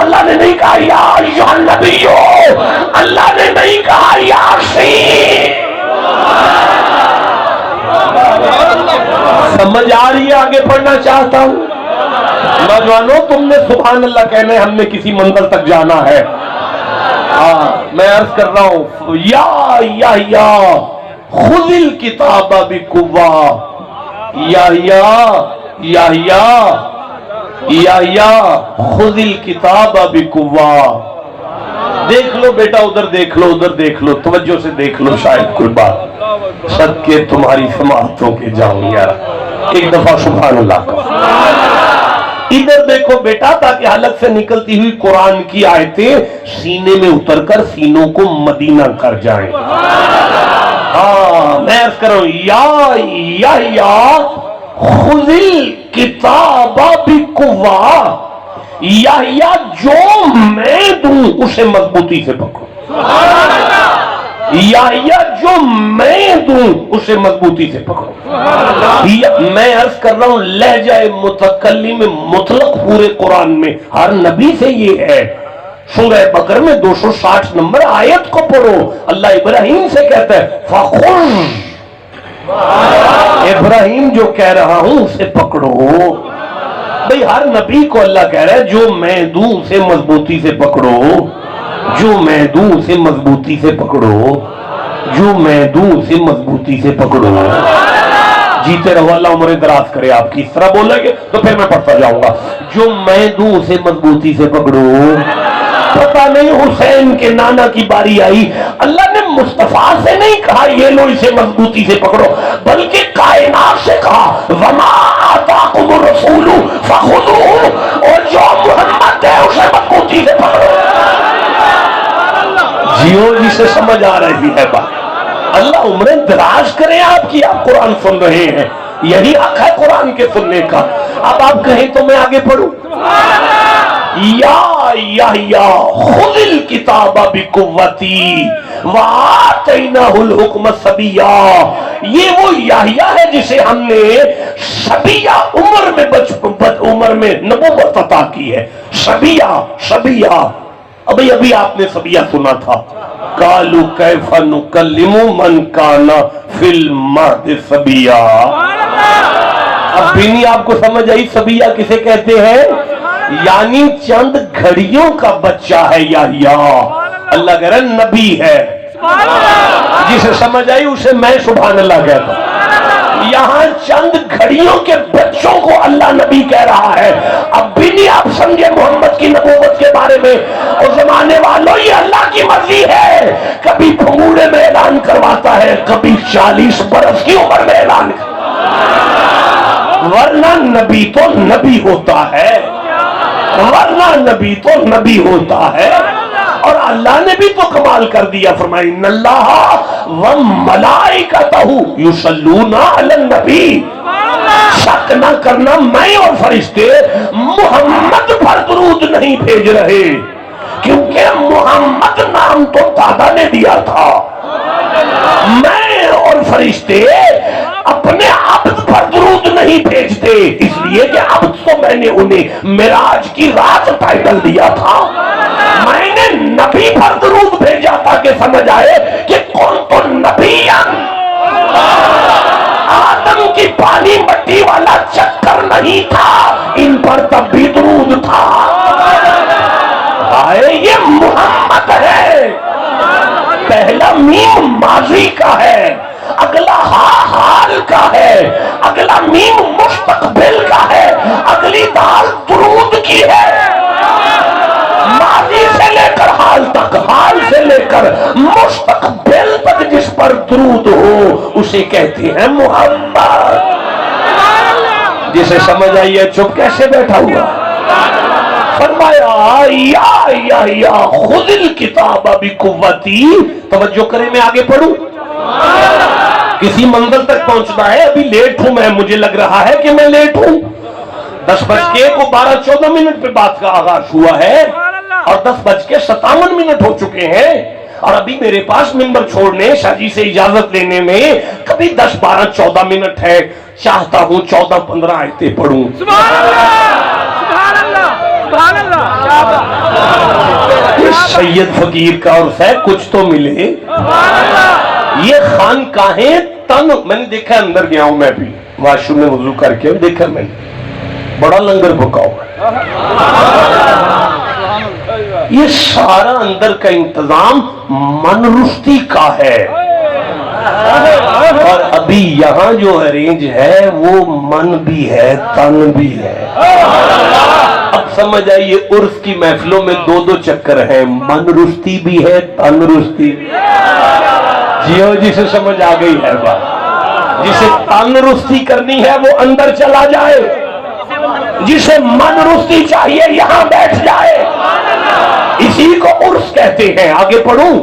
اللہ نے نہیں کہا یا ایھا النبی، اللہ نے نہیں کہا یاسین. سمجھ آ رہی ہے؟ آگے پڑھنا چاہتا ہوں. نوجوانوں تم نے سبحان اللہ کہنے ہم نے کسی منزل تک جانا ہے. میں عرض کر رہا ہوں یا خذ الکتاب بقوہ. یا خذ الکتاب بقوہ. دیکھ لو بیٹا ادھر دیکھ لو ادھر دیکھ لو توجہ سے دیکھ لو شاید کوئی بات صدقے تمہاری سماعتوں کے جاؤں یار. ایک دفعہ سبحان اللہ کا. ادھر دیکھو بیٹا تاکہ حلق سے نکلتی ہوئی قرآن کی آیتیں سینے میں اتر کر سینوں کو مدینہ کر جائیں. میں عرض کر رہا ہوں یا خذ الکتاب بقوہ. یا جو میں دوں اسے مضبوطی سے پکڑو. یا جو میں دوں اسے مضبوطی سے پکڑو. میں عرض کر رہا ہوں لہجہ متکلم مطلق پورے قرآن میں ہر نبی سے یہ ہے. سورہ بقرہ میں 260 نمبر آیت کو پڑھو. اللہ ابراہیم سے کہتا ہے فخذ، ابراہیم جو کہہ رہا ہوں اسے پکڑو. بھئی ہر نبی کو اللہ کہہ رہا ہے جو میں دوں اسے مضبوطی سے پکڑو، جو میں دوں اسے مضبوطی سے پکڑو، جو میں دوں اسے مضبوطی سے پکڑو. جیتے رہو اللہ عمر دراز کرے آپ کی. اس طرح بولیں گے تو پھر میں پڑھتا جاؤں گا. جو میں دوں اسے مضبوطی سے پکڑو. پتہ نہیں حسین کے نانا کی باری آئی اللہ نے مصطفیٰ سے نہیں کہا یہ لو اسے مضبوطی سے پکڑو بلکہ کائنات سے کہا وما آتاکم الرسول فخذوہ، اور جو محمد ہے اسے مضبوطی سے پکڑو. جیو جسے سمجھ آ رہی ہے بات. اللہ عمریں دراز کریں آپ کی. آپ قرآن سن رہے ہیں یہی حق ہے قرآن کے سننے کا. اب آپ کہیں تو میں آگے پڑھوں. یا خذ الکتاب بقوتی وآتیناہ الحکم صبیا. یہ وہ یحییٰ ہے جسے ہم نے صبیہ عمر میں نبوت عطا کی ہے. صبیہ ابھی آپ نے صبیہ سنا تھا. قالوا کیف نکلم من کان فی المہد صبیا. اب بھی نہیں آپ کو سمجھ آئی صبیہ کسے کہتے ہیں؟ یعنی چند گھڑیوں کا بچہ ہے یحییٰ. اللہ کہہ رہا ہے نبی ہے. جسے سمجھ آئی اسے میں سبحان اللہ کہتا ہوں. یہاں چند گھڑیوں کے بچوں کو اللہ نبی کہہ رہا ہے. اب بھی نہیں آپ سمجھے محمد کی نبوت کے بارے میں، اور زمانے والوں یہ اللہ کی مرضی ہے، کبھی پھنگوڑے میں اعلان کرواتا ہے، کبھی 40 برس کی عمر میں اعلان کرواتا ہے، ورنہ نبی تو نبی ہوتا ہے، ورنہ نبی تو نبی ہوتا ہے۔ اور اللہ نے بھی تو کمال کر دیا، فرمائی ان اللہ وملائکتہ یصلون علی النبی، شک نہ کرنا میں اور فرشتے محمد پر درود نہیں بھیج رہے، کیونکہ محمد نام تو دادا نے دیا تھا، میں اور فرشتے اپنے عبد پر درود نہیں بھیجتے، اس لیے کہ عبد تو میں نے انہیں معراج کی رات ٹائٹل دیا تھا، میں نے نبی پر درود بھیجا تاکہ سمجھ آئے کہ کون تو نبی، آدم کی پانی مٹی والا چکر نہیں تھا، ان پر تب بھی درود تھا، آئے یہ محمد ہے، پہلا میم ماضی کا ہے، اگلا حال کا ہے، اگلا میم مستقبل کا ہے، اگلی دال درود کی ہے، ماضی سے لے کر حال تک، حال سے لے کر مستقبل تک جس پر درود ہو اسے کہتے ہیں محمد۔ جسے سمجھ آئیے چپ کیسے بیٹھا ہوا؟ فرمایا یا خذ الکتاب بقوتی، توجہ کریں میں آگے پڑھوں، کسی منزل تک پہنچنا ہے، ابھی لیٹ ہوں میں، مجھے لگ رہا ہے کہ میں لیٹ ہوں، 10:12 پہ بات کا آغاز ہوا ہے اور 10:57 ہو چکے ہیں، اور ابھی میرے پاس منبر چھوڑنے، شاہ جی سے اجازت لینے میں کبھی 10 12 14 منٹ ہے، چاہتا ہوں 14 15 آیتیں پڑھوں۔ سبحان اللہ سبحان اللہ سبحان اللہ۔ سید فقیر کا عرف ہے، کچھ تو ملے۔ یہ خانقاہیں تن، میں نے دیکھا اندر گیا ہوں میں بھی، واش روم میں وضو کر کے دیکھا میں نے، بڑا لنگر بھکا ہوا ہے، یہ سارا اندر کا انتظام من رستی کا ہے، اور ابھی یہاں جو ارینج ہے وہ من بھی ہے تن بھی ہے۔ اب سمجھ آئیے عرس کی محفلوں میں 2 چکر ہیں، من رستی بھی ہے تن رستی بھی ہے، جیو جسے سمجھ آ گئی ہے بات، جسے تن رستی کرنی ہے وہ اندر چلا جائے، جسے من رستی چاہیے یہاں بیٹھ جائے، اسی کو عرس کہتے ہیں۔ آگے پڑھوں؟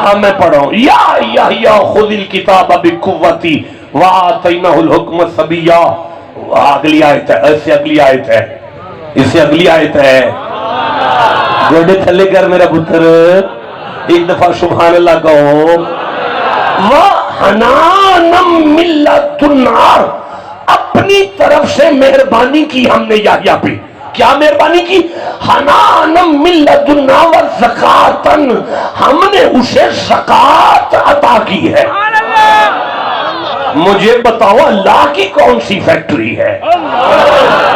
ہاں میں پڑھوں۔ یا خذ الکتاب بقوتی وآتیناہ الحکم صبیا، اگلی آیت ہے، اس سے اگلی آیت ہے، اس سے اگلی آیت ہے، گوڑے تھلے کر میرا پتر، ایک دفعہ سبحان اللہ کہو۔ وَحَنَانًا مِن لَّدُنَّا، اپنی طرف سے مہربانی کی ہم نے یحییٰ پہ، کیا مہربانی کی؟ حنانًا مِن لَّدُنَّا وَزَکَاتًا، ہم نے اسے زکات عطا کی ہے۔ مجھے بتاؤ اللہ کی کون سی فیکٹری ہے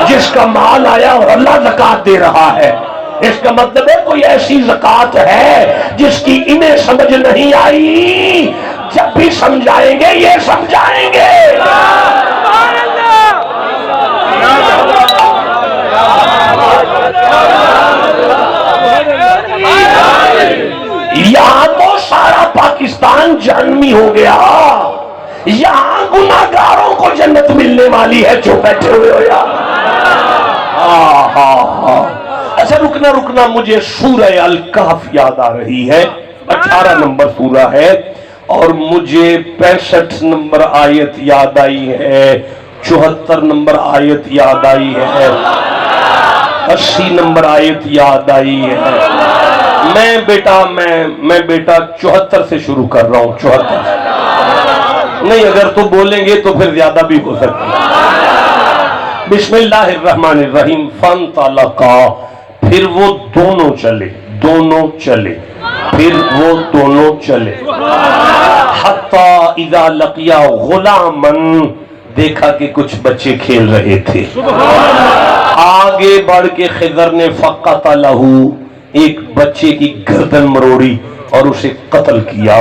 جس کا مال آیا اور اللہ زکات دے رہا ہے؟ اس کا مطلب ہے کوئی ایسی زکات ہے جس کی انہیں سمجھ نہیں آئی، جب بھی سمجھائیں گے یہ سمجھائیں گے۔ یہاں تو سارا پاکستان جہنمی ہو گیا، یہاں گناہگاروں کو جنت ملنے والی ہے جو بیٹھے ہوئے ہو یار۔ اچھا رکنا مجھے سورہ الکہف یاد آ رہی ہے، 18 نمبر سورہ ہے، اور مجھے 65 نمبر آیت یاد آئی ہے، 74 نمبر آیت یاد آئی ہے، 80 نمبر آیت یاد آئی ہے۔ میں بیٹا 74 سے شروع کر رہا ہوں، 74 نہیں، اگر تو بولیں گے تو پھر زیادہ بھی ہو سکتی ہے۔ بسم اللہ الرحمن الرحیم۔ فانطلقا، پھر وہ دونوں چلے، پھر وہ دونوں چلے، حتی اذا لقیا غلاما، دیکھا کہ کچھ بچے کھیل رہے تھے، آگے بڑھ کے خضر نے فقتلہ، ایک بچے کی گردن مروڑی اور اسے قتل کیا۔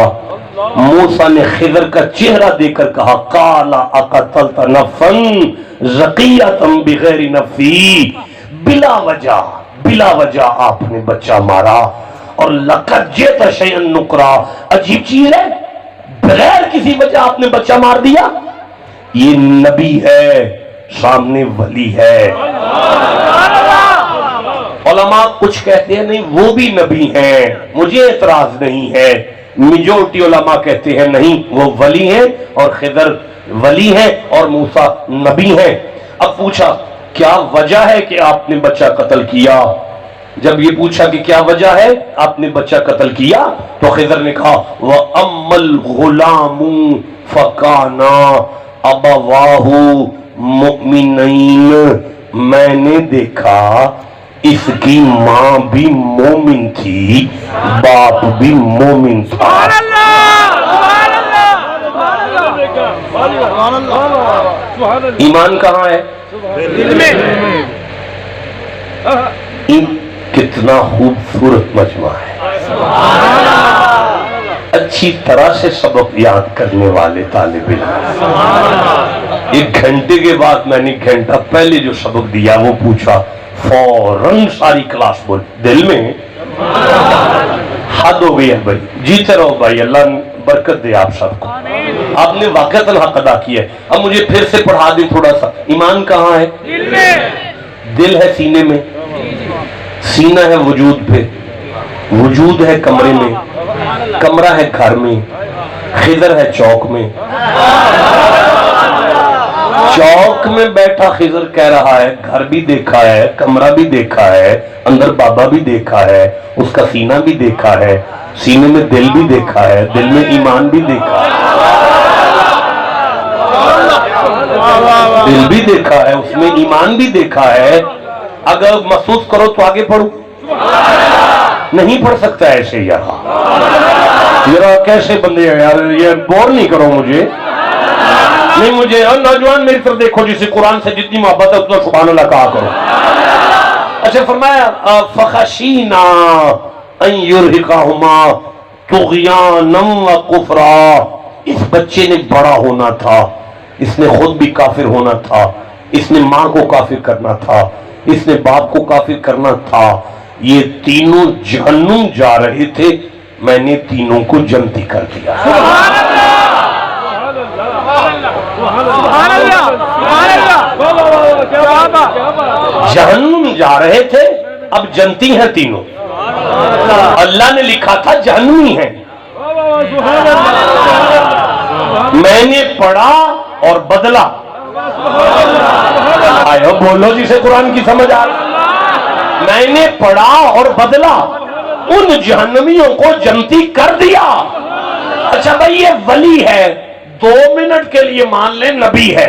موسیٰ نے خضر کا چہرہ دے کر کہا قال اقتلت نفسا زکیۃ بغیر نفس، بلا وجہ آپ نے بچہ مارا. اور لقد جئت شیئا نکرا, عجیب چیز ہے, بغیر کسی وجہ آپ نے بچہ مار دیا. یہ نبی ہے, سامنے ولی ہے. علماء کچھ کہتے ہیں نہیں وہ بھی نبی ہیں, مجھے اعتراض نہیں ہے. میجورٹی علماء کہتے ہیں نہیں وہ ولی ہیں, اور خضر ولی ہیں, اور موسیٰ نبی ہیں. اب پوچھا کیا وجہ ہے کہ آپ نے بچہ قتل کیا؟ جب یہ پوچھا کہ کیا وجہ ہے آپ نے بچہ قتل کیا, تو خضر نے کہا وَأَمَّا الْغُلَامُ فَكَانَا أَبَوَاهُ مُؤْمِنَيْنِ, میں نے دیکھا اس کی ماں بھی مومن تھی, باپ بھی مومن تھا. ایمان کہاں ہے؟ کتنا خوبصورت مجمع ہے. اچھی طرح سے سبق یاد کرنے والے طالب علم. ایک گھنٹے کے بعد میں نے گھنٹہ پہلے جو سبق دیا وہ پوچھا, فوراً ساری کلاس بول دل میں حد ہو گئی ہے بھائی. جیتے رہو بھائی, اللہ برکت دے آپ سب کو. آپ نے واقعتاً حق ادا کیا ہے. اب مجھے پھر سے پڑھا دیں تھوڑا سا. ایمان کہاں ہے؟ دل ہے سینے میں, سینہ ہے وجود پہ, وجود ہے کمرے میں, کمرہ ہے گھر میں, خضر ہے چوک میں. چوک میں بیٹھا خضر کہہ رہا ہے گھر بھی دیکھا ہے, کمرہ بھی دیکھا ہے, اندر بابا بھی دیکھا ہے, اس کا سینہ بھی دیکھا ہے, سینے میں دل بھی دیکھا ہے, دل میں ایمان بھی دیکھا ہے, دل بھی دیکھا ہے, اس میں ایمان بھی دیکھا ہے. اگر محسوس کرو تو آگے پڑھو, نہیں پڑھ سکتا ایسے. یار کیسے بندے ہیں یار, یہ بور نہیں کرو مجھے, نہیں مجھے. اور نوجوان میری طرف دیکھو, جسے قرآن سے جتنی محبت ہے اتنا سبحان اللہ کہا کرو. اچھا فرمایا فخشینا ان یرہقہما طغیانا وکفرا. اس بچے نے بڑا ہونا تھا, اس نے خود بھی کافر ہونا تھا, اس نے ماں کو کافر کرنا تھا, اس نے باپ کو کافر کرنا تھا. یہ تینوں جہنم جا رہے تھے, میں نے تینوں کو جنتی کر دیا. جہنم جا رہے تھے, اب جنتی ہیں تینوں. اللہ نے لکھا تھا جہنمی ہیں. میں نے پڑھا اور بدلا. آئے بولو جسے قرآن کی سمجھ آ رہی. میں نے پڑھا اور بدلا, ان جہنمیوں کو جنتی کر دیا. اچھا بھائی یہ ولی ہے, 2 منٹ کے لیے مان لیں نبی ہے,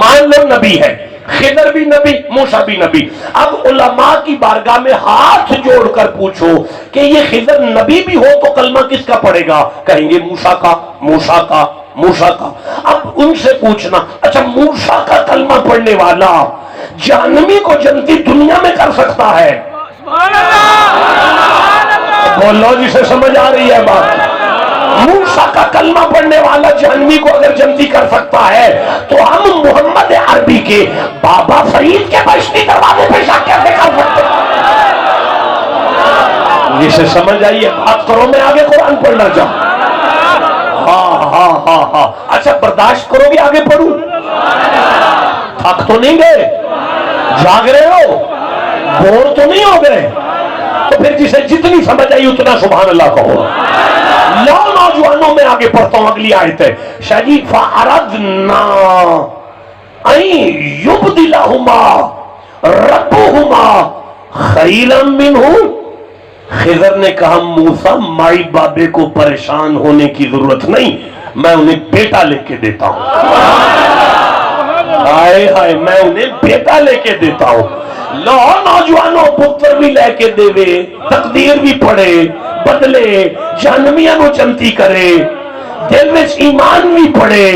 مان لو نبی ہے, خضر بھی نبی, موسیٰ بھی نبی. اب علماء کی بارگاہ میں ہاتھ جوڑ کر پوچھو کہ یہ خضر نبی بھی ہو تو کلمہ کس کا پڑھے گا؟ کہیں گے موسیٰ کا, موسیٰ کا, موسیٰ کا. اب ان سے پوچھنا, اچھا موسیٰ کا کلمہ پڑھنے والا جہنمی کو جنتی دنیا میں کر سکتا ہے؟ بولو جسے سمجھ آ رہی ہے بات. موسیٰ کا کلمہ پڑھنے والا جہنمی کو اگر جنتی کر سکتا ہے تو ہم محمد عربی کے بابا فرید کے بہشتی دروازے پہ شک کیسے کر سکتے ہیں؟ جسے سمجھ آئیے بات کرو, میں آگے قرآن پڑھنا چاہوں. ہاں اچھا برداشت کرو گے آگے پڑھوں؟ تھک تو نہیں گئے, جاگ رہے ہو, بور تو نہیں ہو گئے؟ تو پھر جسے جتنی سمجھ آئی اتنا سبحان اللہ کہو. لو نوجوانوں میں آگے پڑھتا ہوں, اگلی آیت ہے شاہ جی. فَأَرَدْنَا أَن يُبْدِلَهُمَا رَبُّهُمَا خَيْرًا مِّنْهُ. خضر نے کہا موسیٰ مائی بابے کو پریشان ہونے کی ضرورت نہیں, میں انہیں بیٹا لے کے دیتا ہوں. ہائے ہائے, میں انہیں بیٹا لے کے دیتا ہوں. لو نوجوانوں پتر بھی لے کے دے وے, تقدیر بھی پڑھے, بدلے, جہنمیاں نو جنتی کرے, دل میں ایمان بھی پڑھے.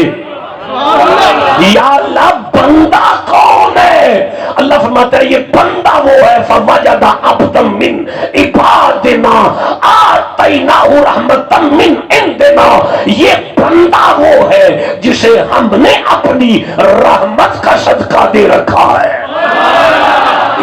یا اللہ بندہ کون ہے؟ اللہ فرماتا ہے یہ بندہ وہ ہے فوجد عبدا من عبادنا آتیناہ رحمتا من عندنا. یہ بندہ وہ ہے جسے ہم نے اپنی رحمت کا صدقہ دے رکھا ہے.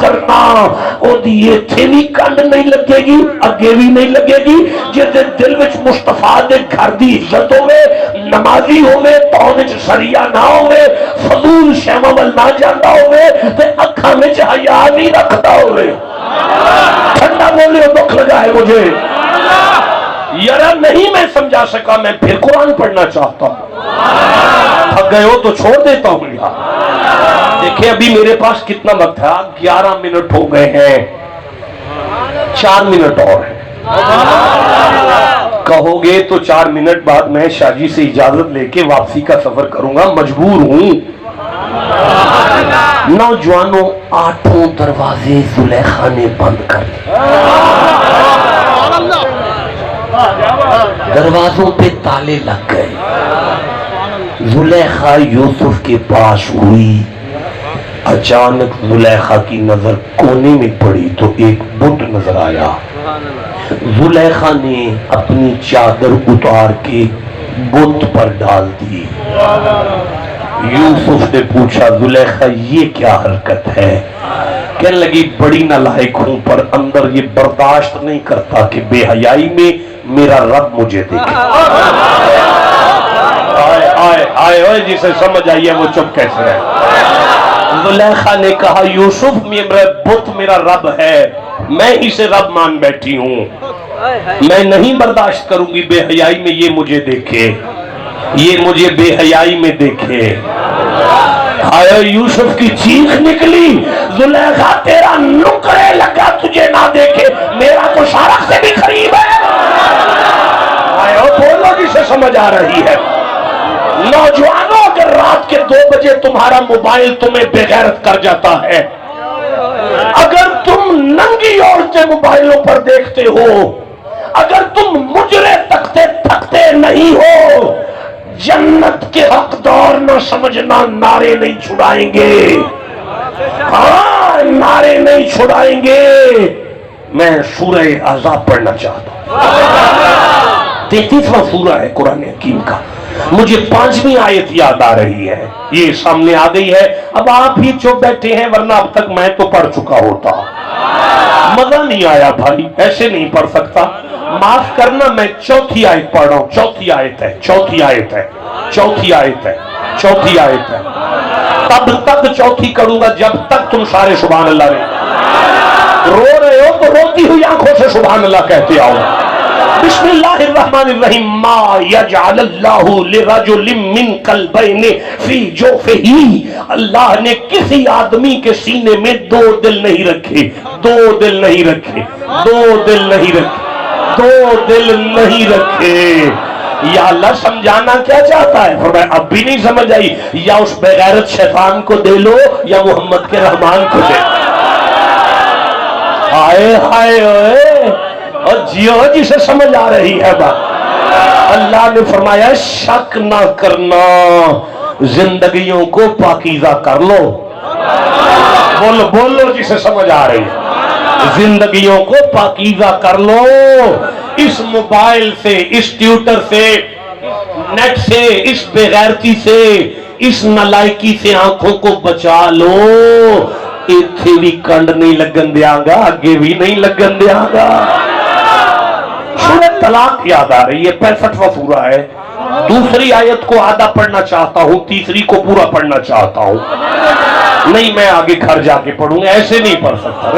کرنا اودی ایتھے بھی کنڈ نہیں لگے گی اگے بھی نہیں لگے گی جس دل وچ مصطفیٰ دے گھر دی عزت ہوے نمازی ہوے پاؤں وچ سریا نہ ہوے فضول شیواں ول نہ جاندا ہوے تے اکھاں وچ حیا نہیں رکھدا ہوے ٹھنڈا بولے دکھ لگا ہے مجھے یار نہیں میں سمجھا سکا میں پھر قرآن پڑھنا چاہتا ہوں تھک گئے ہو تو چھوڑ دیتا ہوں یار دیکھیں ابھی میرے پاس کتنا وقت ہے 11 منٹ ہو گئے ہیں 4 منٹ اور ہیں کہو گے تو 4 منٹ بعد میں شاہ جی سے اجازت لے کے واپسی کا سفر کروں گا مجبور ہوں نوجوانوں 8 دروازے زلیخا نے بند کر دروازوں پہ تالے لگ گئے زلیخا یوسف کے پاس ہوئی اچانک زلیخا کی نظر کونے میں پڑی تو ایک بت نظر آیا زلیخا نے اپنی چادر اتار کے بت پر ڈال دی یوسف نے پوچھا زلیخا یہ کیا حرکت ہے کہنے لگی بڑی نالائق ہوں پر اندر یہ برداشت نہیں کرتا کہ بے حیائی میں میرا رب مجھے دیکھے آئے جسے سمجھ آئیے وہ چپ کیسے ہے زلیخا نے کہا یوسف میرا بت میرا رب ہے میں ہی سے رب مان بیٹھی ہوں میں نہیں برداشت کروں گی بے حیائی میں یہ مجھے دیکھے یہ مجھے بے حیائی میں دیکھے آئے یوسف کی چیخ نکلی زلیخا تیرا نکرے لگا تجھے نہ دیکھے میرا تو شارق سے بھی قریب ہے آئے بولو جسے سمجھ آ رہی ہے نوجوانوں اگر رات کے 2 بجے تمہارا موبائل تمہیں بے غیرت کر جاتا ہے اگر تم ننگی عورتیں موبائلوں پر دیکھتے ہو اگر تم مجرے تکتے تھکتے نہیں ہو جنت کے حقدار نہ سمجھنا نعرے نہیں چھڑائیں گے ہاں نعرے نہیں چھڑائیں گے میں سورہ احزاب پڑھنا چاہتا ہوں 33واں سورہ ہے قرآن حکیم کا مجھے 5ویں آیت یاد آ رہی ہے یہ سامنے آ گئی ہے اب آپ ہی چپ بیٹھے ہیں ورنہ اب تک میں تو پڑھ چکا ہوتا مزہ نہیں آیا بھائی ایسے نہیں پڑھ سکتا معاف کرنا میں 4تھی آیت پڑھ رہا ہوں 4تھی آیت ہے 4تھی آیت ہے 4تھی آیت ہے 4تھی آیت ہے تب تک 4تھی کروں گا جب تک تم سارے سبحان اللہ رہے رو رہے ہو تو روتی ہوئی آنکھوں سے سبحان اللہ کہتے آؤ بسم اللہ الرحمن الرحیم ما یجعل اللہ لرجل من قلبین فی جوفہ اللہ نے کسی آدمی کے سینے میں 2 دل نہیں رکھے 2 دل نہیں رکھے 2 دل نہیں رکھے 2 دل نہیں رکھے یا اللہ سمجھانا کیا چاہتا ہے فرمایا اب بھی نہیں سمجھ آئی یا اس بغیرت شیطان کو دے لو یا محمد کے رحمان کو دے ہائے ہائے اور جیو جسے سمجھ آ رہی ہے بات اللہ نے فرمایا شک نہ کرنا زندگیوں کو پاکیزہ کر لو بولو بولو جسے سمجھ آ رہی ہے زندگیوں کو پاکیزہ کر لو اس موبائل سے اس ٹیوٹر سے نیٹ سے اس بے غیرتی سے اس نالائکی سے آنکھوں کو بچا لو ایتھے بھی کنڈ نہیں لگن دیا گا آگے بھی نہیں لگن دیا گا سورہ طلاق یاد آ رہی ہے 65واں سورہ ہے دوسری آیت کو آدھا پڑھنا چاہتا ہوں تیسری کو پورا پڑھنا چاہتا ہوں نہیں میں آگے گھر جا کے پڑھوں گا ایسے نہیں پڑھ سکتا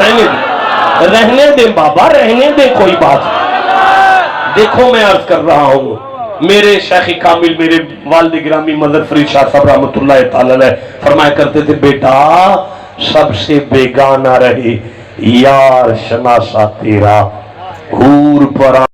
رہنے دیں بابا رہنے دیں کوئی بات دیکھو میں عرض کر رہا ہوں میرے شیخ کامل میرے والد گرامی مظہر فرید شاہ صاحب رحمۃ اللہ تعالی علیہ فرمایا کرتے تھے بیٹا سب سے بیگانہ رہے یار شناسا تیرا حور پر